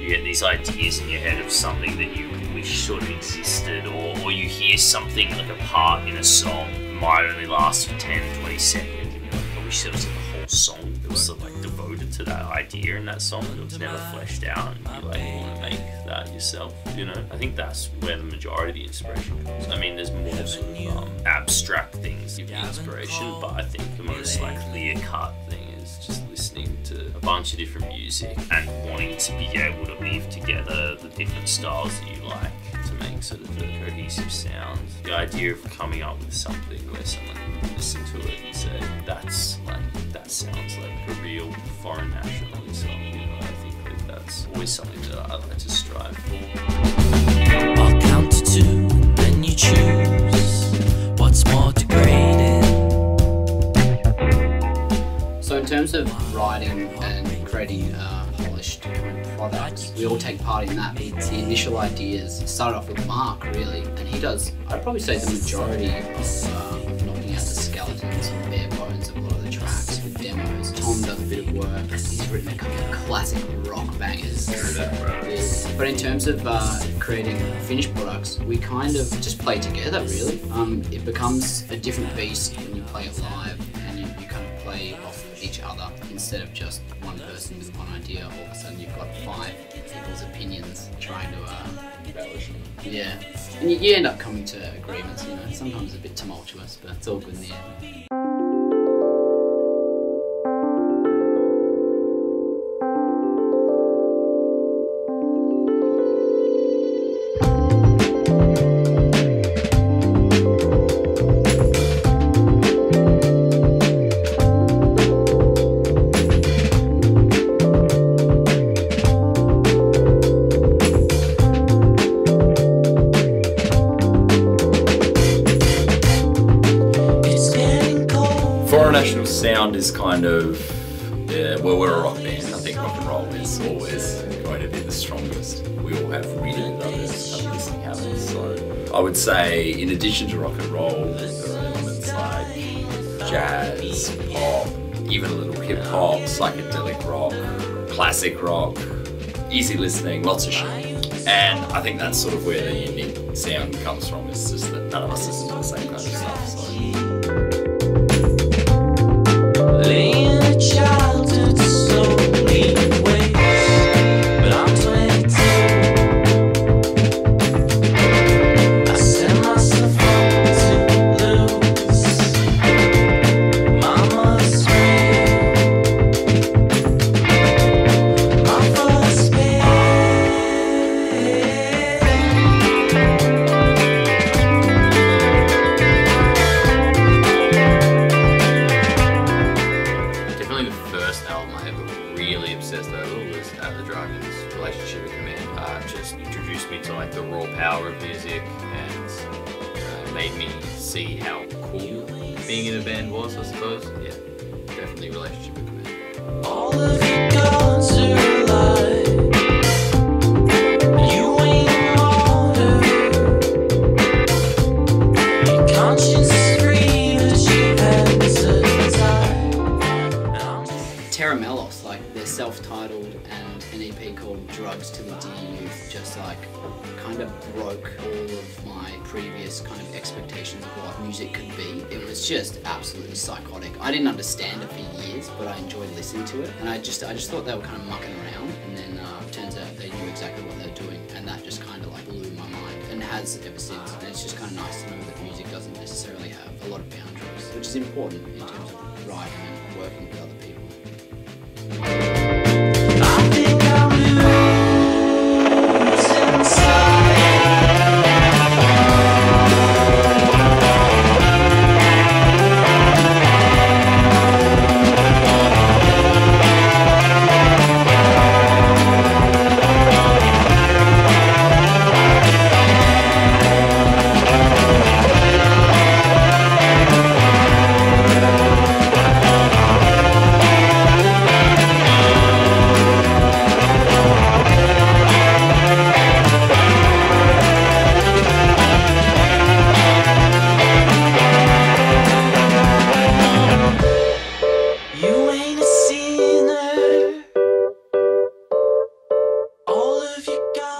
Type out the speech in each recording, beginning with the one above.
You get these ideas in your head of something that you wish sort of existed, or you hear something like a part in a song might only last for 10, 20 seconds. And you're like, I wish there was like a whole song that was sort of like devoted to that idea in that song that was never fleshed out, and you like want to make that yourself, you know? I think that's where the majority of the inspiration comes. I mean, there's more sort of abstract things give you inspiration, but I think the most like clear-cut thing is just listening to a bunch of different music and wanting to be able to weave together the different styles that you like to make sort of a cohesive sound. The idea of coming up with something where someone can listen to it and say, that sounds like a real foreign national song, you know? I think like that's always something that I like to strive for. I'll count to 2 and then you choose what's more degrading. So in terms of writing and creating polished products, we all take part in that. The initial ideas start off with Mark, really, and he does, I'd probably say, the majority of knocking out the skeletons and bare bones of a lot of the tracks with demos. Tom does a bit of work. He's written a couple of classic rock bangers. But in terms of creating finished products, we kind of just play together, really. It becomes a different beast when you play it live, and you kind of play off each other instead of just one person with one idea. All of a sudden you've got 5 people's opinions trying to embellish. Yeah, and you end up coming to agreements, you know. Sometimes a bit tumultuous, but it's all good in the end. National sound is kind of, well, we're a rock band. I think rock and roll is always going to be the strongest. We all have really diverse kind of listening habits. So I would say, in addition to rock and roll, there are elements like jazz, pop, even a little hip hop, psychedelic rock, classic rock, easy listening, lots of shit. And I think that's sort of where the unique sound comes from. It's just that none of us listen to the same kind of stuff. So. Laying a childhood slowly waste, but I'm 22. I set myself up to lose. Mama's real. My first Relationship with Command just introduced me to like the raw power of music and made me see how cool being in a band was, I suppose. Yeah, definitely Relationship with Command. all of your guns are alive. You ain't older. Your conscience is free, but you had to die. Terra Melos, like they're self-titled, and an EP called Drugs to the D Youth just like kind of broke all of my previous kind of expectations of what music could be. It was just absolutely psychotic. I didn't understand it for years, but I enjoyed listening to it, and I just thought they were kind of mucking around, and then turns out they knew exactly what they were doing, and that just kind of like blew my mind, and has ever since. And it's just kind of nice to know that music doesn't necessarily have a lot of boundaries, which is important in terms of writing and working with other people. I think I'm losing inside.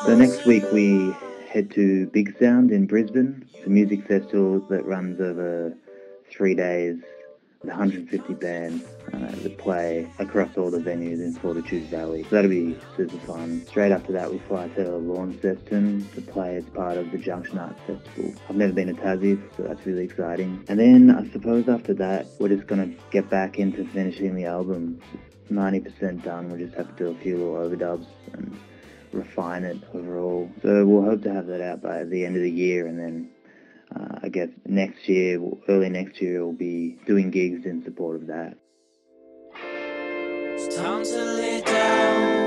So next week we head to Big Sound in Brisbane. It's a music festival that runs over 3 days with 150 bands that play across all the venues in Fortitude Valley. So that'll be super fun. Straight after that we fly to Launceston to play as part of the Junction Arts Festival. I've never been to Tassie, so that's really exciting. And then I suppose after that we're just going to get back into finishing the album. 90% done, we'll just have to do a few little overdubs and refine it overall. So we'll hope to have that out by the end of the year, and then I guess next year, early next year, we'll be doing gigs in support of that. It's time to lay down.